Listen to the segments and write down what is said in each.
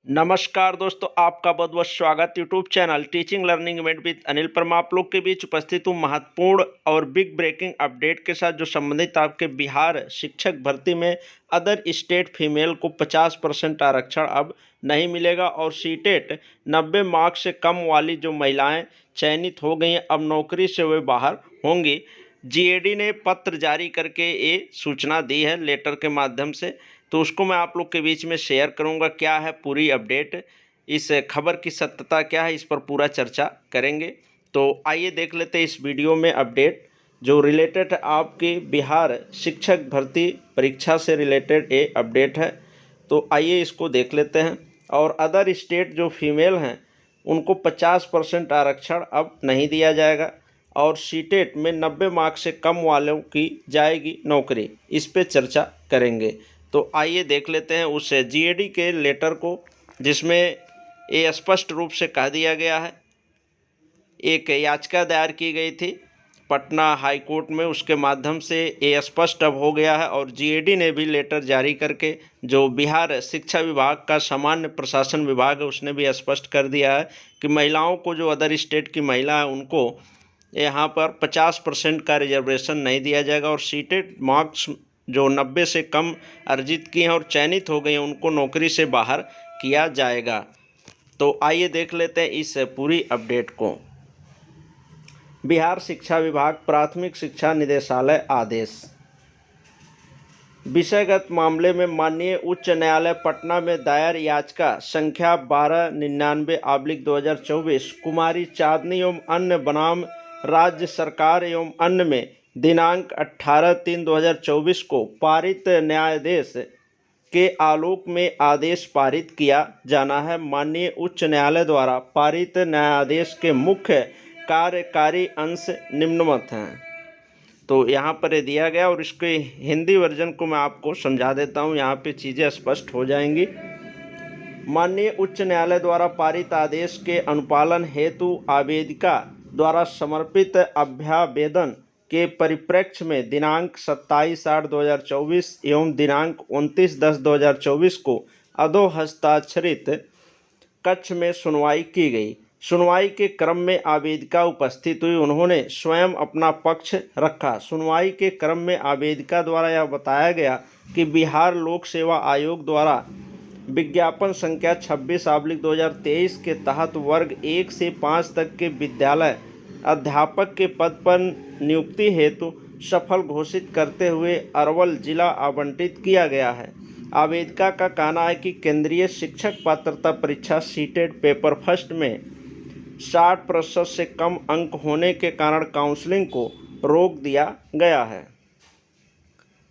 नमस्कार दोस्तों, आपका बहुत बहुत स्वागत YouTube channel teaching learning event with Anil Parma आप लोग के बीच उपस्थित हूँ महत्वपूर्ण और बिग ब्रेकिंग अपडेट के साथ, जो संबंधित आपके बिहार शिक्षक भर्ती में अदर स्टेट फीमेल को 50% आरक्षण अब नहीं मिलेगा और सीटेट 90 मार्क्स से कम वाली जो महिलाएं चयनित हो गई हैं, अब नौकरी से वे बाहर होंगी। जीएडी ने पत्र जारी करके ये सूचना दी है लेटर के माध्यम से, तो उसको मैं आप लोग के बीच में शेयर करूंगा। क्या है पूरी अपडेट, इस खबर की सत्यता क्या है, इस पर पूरा चर्चा करेंगे। तो आइए देख लेते हैं इस वीडियो में अपडेट जो रिलेटेड आपकी बिहार शिक्षक भर्ती परीक्षा से रिलेटेड ये अपडेट है। तो आइए इसको देख लेते हैं। और अदर स्टेट जो फीमेल हैं उनको 50% आरक्षण अब नहीं दिया जाएगा और सीटेट में 90 मार्क्स से कम वालों की जाएगी नौकरी, इस पे चर्चा करेंगे। तो आइए देख लेते हैं उस जीएडी के लेटर को, जिसमें ये स्पष्ट रूप से कह दिया गया है। एक याचिका दायर की गई थी पटना हाई कोर्ट में, उसके माध्यम से ये स्पष्ट अब हो गया है और जीएडी ने भी लेटर जारी करके, जो बिहार शिक्षा विभाग का सामान्य प्रशासन विभाग है, उसने भी स्पष्ट कर दिया है कि महिलाओं को, जो अदर स्टेट की महिला है, उनको यहाँ पर 50% का रिजर्वेशन नहीं दिया जाएगा और सीटेट मार्क्स जो 90 से कम अर्जित किए हैं और चयनित हो गए हैं, उनको नौकरी से बाहर किया जाएगा। तो आइए देख लेते हैं इस पूरी अपडेट को। बिहार शिक्षा विभाग प्राथमिक शिक्षा निदेशालय आदेश। विषयगत मामले में माननीय उच्च न्यायालय पटना में दायर याचिका संख्या 1299/2024 कुमारी चांदनी एवं अन्य बनाम राज्य सरकार एवं अन्य में दिनांक 18/3/2024 को पारित न्यायाधीश के आलोक में आदेश पारित किया जाना है। माननीय उच्च न्यायालय द्वारा पारित न्यायादेश के मुख्य कार्यकारी अंश निम्नवत हैं। तो यहाँ पर ये दिया गया और इसके हिंदी वर्जन को मैं आपको समझा देता हूँ, यहाँ पे चीज़ें स्पष्ट हो जाएंगी। माननीय उच्च न्यायालय द्वारा पारित आदेश के अनुपालन हेतु आवेदिका द्वारा समर्पित अभ्यावेदन के परिप्रेक्ष्य में दिनांक 27/8/2024 एवं दिनांक 29/10/2024 को अधो हस्ताक्षरित कक्ष में सुनवाई की गई। सुनवाई के क्रम में आवेदिका उपस्थित हुई, उन्होंने स्वयं अपना पक्ष रखा। सुनवाई के क्रम में आवेदिका द्वारा यह बताया गया कि बिहार लोक सेवा आयोग द्वारा विज्ञापन संख्या 26/2023 के तहत वर्ग 1 से 5 तक के विद्यालय अध्यापक के पद पर नियुक्ति हेतु सफल घोषित करते हुए अरवल जिला आवंटित किया गया है। आवेदिका का कहना है कि केंद्रीय शिक्षक पात्रता परीक्षा सीटेट पेपर फर्स्ट में 60% से कम अंक होने के कारण काउंसलिंग को रोक दिया गया है।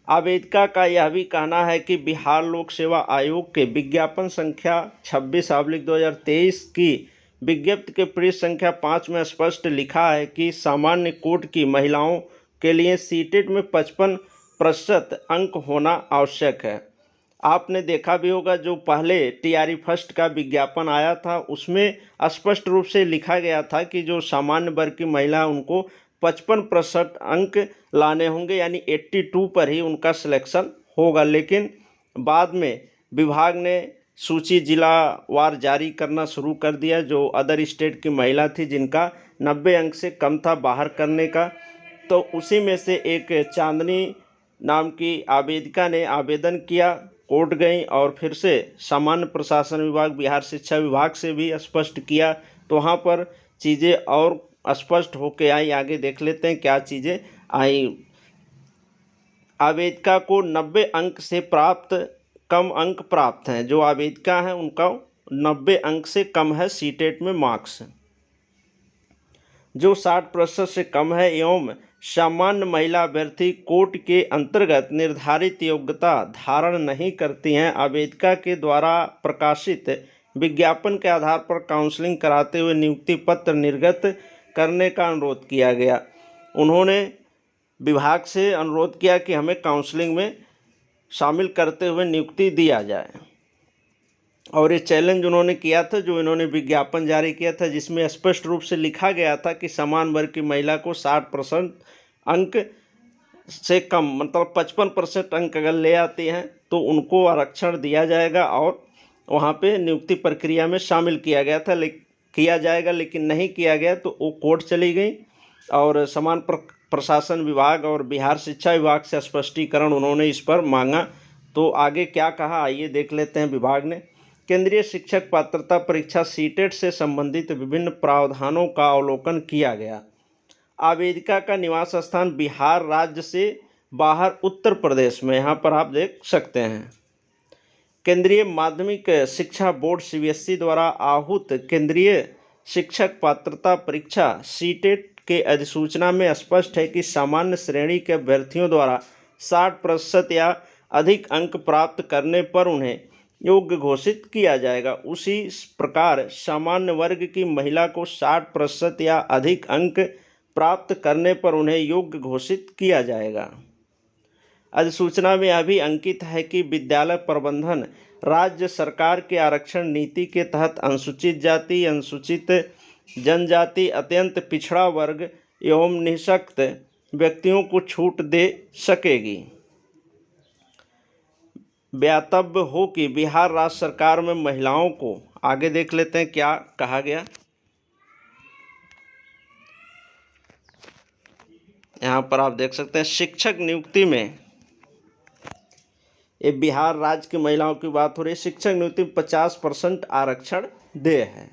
आवेदिका का यह भी कहना है कि बिहार लोक सेवा आयोग के विज्ञापन संख्या 26/2023 की विज्ञप्ति के पृष्ठ संख्या 5 में स्पष्ट लिखा है कि सामान्य कोटि की महिलाओं के लिए सीटेट में 55% अंक होना आवश्यक है। आपने देखा भी होगा, जो पहले टीआरई फर्स्ट का विज्ञापन आया था उसमें स्पष्ट रूप से लिखा गया था कि जो सामान्य वर्ग की महिला उनको 55% अंक लाने होंगे, यानी 82 पर ही उनका सिलेक्शन होगा। लेकिन बाद में विभाग ने सूची जिलावार जारी करना शुरू कर दिया, जो अदर स्टेट की महिला थी जिनका 90 अंक से कम था बाहर करने का। तो उसी में से एक चांदनी नाम की आवेदिका ने आवेदन किया, कोर्ट गई और फिर से सामान्य प्रशासन विभाग बिहार शिक्षा विभाग से भी स्पष्ट किया, तो वहाँ पर चीज़ें और स्पष्ट होके आई। आगे देख लेते हैं क्या चीज़ें आई। आवेदिका को 90 अंक से कम अंक प्राप्त हैं, जो आवेदिका हैं उनका 90 अंक से कम है सीटेट में मार्क्स, जो 60% से कम है एवं सामान्य महिला अभ्यर्थी कोर्ट के अंतर्गत निर्धारित योग्यता धारण नहीं करती हैं। आवेदिका के द्वारा प्रकाशित विज्ञापन के आधार पर काउंसलिंग कराते हुए नियुक्ति पत्र निर्गत करने का अनुरोध किया गया। उन्होंने विभाग से अनुरोध किया कि हमें काउंसलिंग में शामिल करते हुए नियुक्ति दिया जाए और ये चैलेंज उन्होंने किया था, जो इन्होंने विज्ञापन जारी किया था जिसमें स्पष्ट रूप से लिखा गया था कि समान वर्ग की महिला को 60% अंक से कम, मतलब 55% अंक अगर ले आती हैं तो उनको आरक्षण दिया जाएगा और वहाँ पे नियुक्ति प्रक्रिया में शामिल किया गया था, किया जाएगा, लेकिन नहीं किया गया तो वो कोर्ट चली गई और समान प्रशासन विभाग और बिहार शिक्षा विभाग से स्पष्टीकरण उन्होंने इस पर मांगा। तो आगे क्या कहा आइए देख लेते हैं। विभाग ने केंद्रीय शिक्षक पात्रता परीक्षा सीटेट से संबंधित विभिन्न प्रावधानों का अवलोकन किया गया। आवेदिका का निवास स्थान बिहार राज्य से बाहर उत्तर प्रदेश में, यहाँ पर आप देख सकते हैं। केंद्रीय माध्यमिक शिक्षा बोर्ड सीबीएसई द्वारा आहूत केंद्रीय शिक्षक पात्रता परीक्षा सीटेट के अधिसूचना में स्पष्ट है कि सामान्य श्रेणी के अभ्यर्थियों द्वारा 60% या अधिक अंक प्राप्त करने पर उन्हें योग्य घोषित किया जाएगा। उसी प्रकार सामान्य वर्ग की महिला को 60% या अधिक अंक प्राप्त करने पर उन्हें योग्य घोषित किया जाएगा। अधिसूचना में यह भी अंकित है कि विद्यालय प्रबंधन राज्य सरकार के आरक्षण नीति के तहत अनुसूचित जाति, अनुसूचित जनजाति, अत्यंत पिछड़ा वर्ग एवं निःशक्त व्यक्तियों को छूट दे सकेगी। ज्ञातव्य हो कि बिहार राज्य सरकार में महिलाओं को, आगे देख लेते हैं क्या कहा गया। यहाँ पर आप देख सकते हैं शिक्षक नियुक्ति में, ये बिहार राज्य की महिलाओं की बात हो रही है, शिक्षक नियुक्ति में 50% आरक्षण दे है।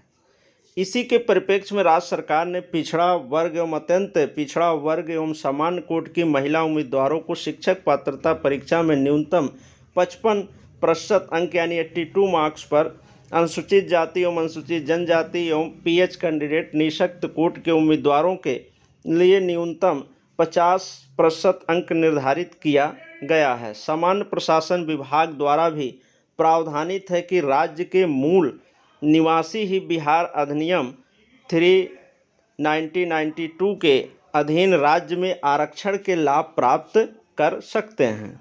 इसी के परिप्रेक्ष्य में राज्य सरकार ने पिछड़ा वर्ग एवं अत्यंत पिछड़ा वर्ग एवं सामान्य कोटि की महिला उम्मीदवारों को शिक्षक पात्रता परीक्षा में न्यूनतम 55% अंक यानी 82 मार्क्स पर, अनुसूचित जाति एवं अनुसूचित जनजाति एवं पीएच कैंडिडेट निःशक्त कोटि के उम्मीदवारों के लिए न्यूनतम 50% अंक निर्धारित किया गया है। सामान्य प्रशासन विभाग द्वारा भी प्रावधानित है कि राज्य के मूल निवासी ही बिहार अधिनियम 3 1992 के अधीन राज्य में आरक्षण के लाभ प्राप्त कर सकते हैं।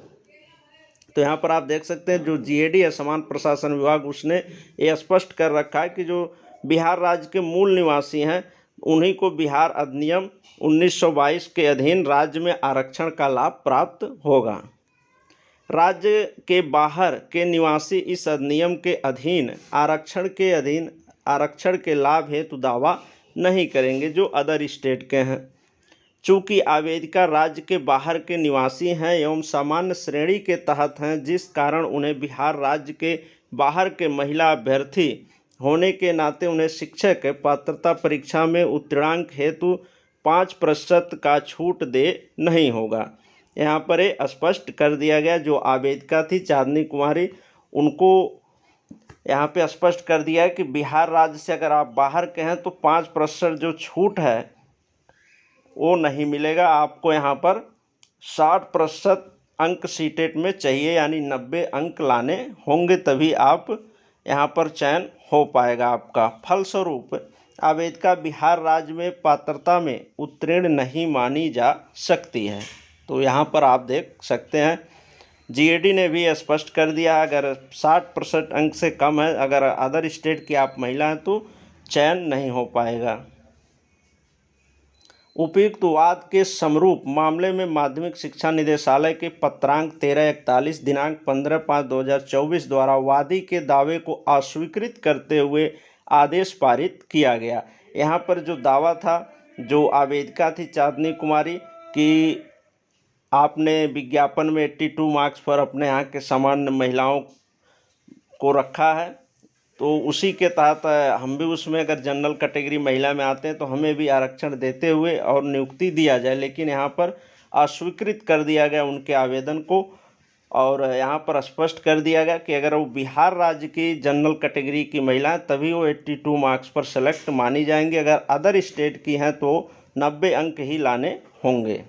तो यहाँ पर आप देख सकते हैं जो जीएडी है समान प्रशासन विभाग, उसने ये स्पष्ट कर रखा है कि जो बिहार राज्य के मूल निवासी हैं उन्हीं को बिहार अधिनियम 1922 के अधीन राज्य में आरक्षण का लाभ प्राप्त होगा। राज्य के बाहर के निवासी इस अधिनियम के अधीन आरक्षण के लाभ हेतु दावा नहीं करेंगे जो अदर स्टेट के हैं। चूँकि आवेदिका राज्य के बाहर के निवासी हैं एवं सामान्य श्रेणी के तहत हैं, जिस कारण उन्हें बिहार राज्य के बाहर के महिला अभ्यर्थी होने के नाते उन्हें शिक्षक पात्रता परीक्षा में उत्तीर्णांक हेतु 5% का छूट दे नहीं होगा। यहाँ पर ये स्पष्ट कर दिया गया। जो आवेदिका थी चांदनी कुमारी, उनको यहाँ पे स्पष्ट कर दिया है कि बिहार राज्य से अगर आप बाहर के हैं तो 5% जो छूट है वो नहीं मिलेगा आपको। यहाँ पर 60% अंक सीटेट में चाहिए, यानी 90 अंक लाने होंगे तभी आप यहाँ पर चयन हो पाएगा आपका। फलस्वरूप आवेदिका बिहार राज्य में पात्रता में उत्तीर्ण नहीं मानी जा सकती है। तो यहाँ पर आप देख सकते हैं जीएडी ने भी स्पष्ट कर दिया, अगर 60% अंक से कम है, अगर अदर स्टेट की आप महिला हैं तो चयन नहीं हो पाएगा। उपयुक्त वाद के समरूप मामले में माध्यमिक शिक्षा निदेशालय के पत्रांक 1341 दिनांक 15/5/2024 द्वारा वादी के दावे को अस्वीकृत करते हुए आदेश पारित किया गया। यहाँ पर जो दावा था, जो आवेदिका थी चांदनी कुमारी कि आपने विज्ञापन में 82 मार्क्स पर अपने यहाँ के सामान्य महिलाओं को रखा है, तो उसी के तहत हम भी उसमें अगर जनरल कैटेगरी महिला में आते हैं तो हमें भी आरक्षण देते हुए और नियुक्ति दिया जाए, लेकिन यहाँ पर अस्वीकृत कर दिया गया उनके आवेदन को। और यहाँ पर स्पष्ट कर दिया गया कि अगर वो बिहार राज्य की जनरल कैटेगरी की महिला हैं तभी वो 82 मार्क्स पर सेलेक्ट मानी जाएंगी, अगर अदर स्टेट की हैं तो 90 अंक ही लाने होंगे।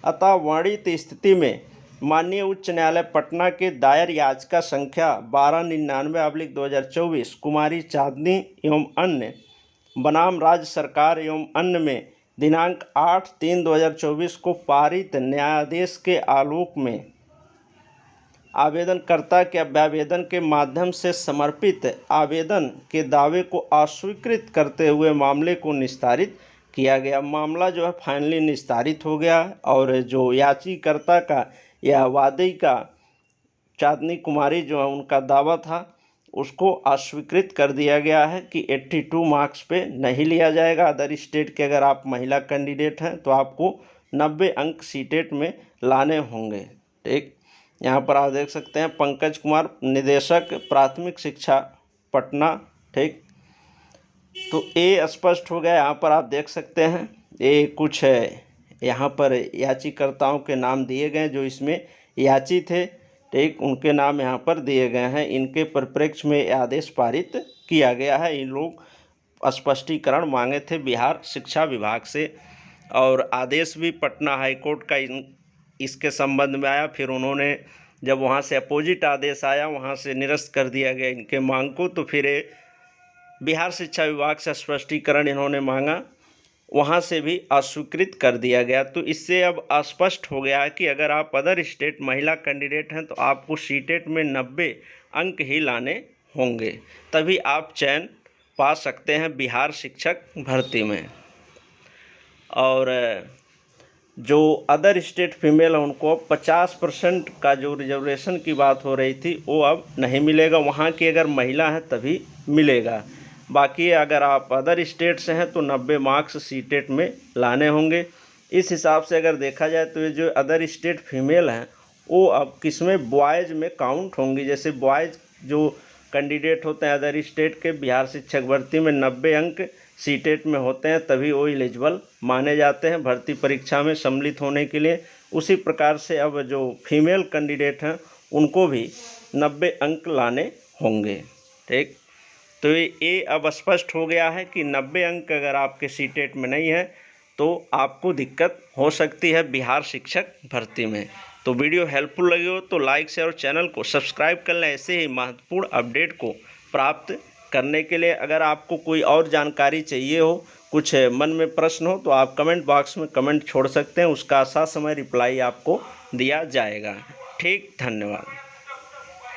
अतः वर्णित स्थिति में माननीय उच्च न्यायालय पटना के दायर याचिका संख्या 1299/2024 कुमारी चांदनी एवं अन्य बनाम राज्य सरकार एवं अन्य में दिनांक 8/3/2024 को पारित न्यायादेश के आलोक में आवेदनकर्ता के अभ्यावेदन के माध्यम से समर्पित आवेदन के दावे को अस्वीकृत करते हुए मामले को निस्तारित किया गया। मामला जो है फाइनली निस्तारित हो गया और जो याचिकाकर्ता का या वादी का चांदनी कुमारी जो है उनका दावा था उसको अस्वीकृत कर दिया गया है कि 82 मार्क्स पे नहीं लिया जाएगा। अदर स्टेट के अगर आप महिला कैंडिडेट हैं तो आपको 90 अंक सीटेट में लाने होंगे। ठीक, यहाँ पर आप देख सकते हैं पंकज कुमार, निदेशक प्राथमिक शिक्षा पटना। ठीक, तो ये स्पष्ट हो गया। यहाँ पर आप देख सकते हैं ये कुछ यहाँ पर याचिकर्ताओं के नाम दिए गए जो इसमें याची थे। ठीक, उनके नाम यहाँ पर दिए गए हैं। इनके परिप्रेक्ष्य में आदेश पारित किया गया है। इन लोग स्पष्टीकरण मांगे थे बिहार शिक्षा विभाग से और आदेश भी पटना हाईकोर्ट का इसके संबंध में आया। फिर उन्होंने जब वहाँ से अपोजिट आदेश आया, वहाँ से निरस्त कर दिया गया इनके मांग को, तो फिर बिहार शिक्षा विभाग से स्पष्टीकरण इन्होंने मांगा, वहाँ से भी अस्वीकृत कर दिया गया। तो इससे अब स्पष्ट हो गया है कि अगर आप अदर स्टेट महिला कैंडिडेट हैं तो आपको सीटेट में 90 अंक ही लाने होंगे, तभी आप चयन पा सकते हैं बिहार शिक्षक भर्ती में। और जो अदर स्टेट फीमेल है उनको 50% का जो रिजर्वेशन की बात हो रही थी वो अब नहीं मिलेगा। वहाँ की अगर महिला है तभी मिलेगा। बाकी अगर आप अदर स्टेट से हैं तो 90 मार्क्स सीटेट में लाने होंगे। इस हिसाब से अगर देखा जाए तो ये जो अदर स्टेट फीमेल हैं वो अब किसमें बॉयज़ में काउंट होंगी। जैसे बॉयज़ जो कैंडिडेट होते हैं अदर स्टेट के बिहार शिक्षक भर्ती में 90 अंक सीटेट में होते हैं, तभी वो एलिजिबल माने जाते हैं भर्ती परीक्षा में सम्मिलित होने के लिए। उसी प्रकार से अब जो फीमेल कैंडिडेट हैं उनको भी 90 अंक लाने होंगे। ठीक, तो ये अब स्पष्ट हो गया है कि 90 अंक अगर आपके सीटेट में नहीं है तो आपको दिक्कत हो सकती है बिहार शिक्षक भर्ती में। तो वीडियो हेल्पफुल लगी हो तो लाइक शेयर और चैनल को सब्सक्राइब कर लें ऐसे ही महत्वपूर्ण अपडेट को प्राप्त करने के लिए। अगर आपको कोई और जानकारी चाहिए हो, कुछ मन में प्रश्न हो, तो आप कमेंट बॉक्स में कमेंट छोड़ सकते हैं, उसका समय रिप्लाई आपको दिया जाएगा। ठीक, धन्यवाद।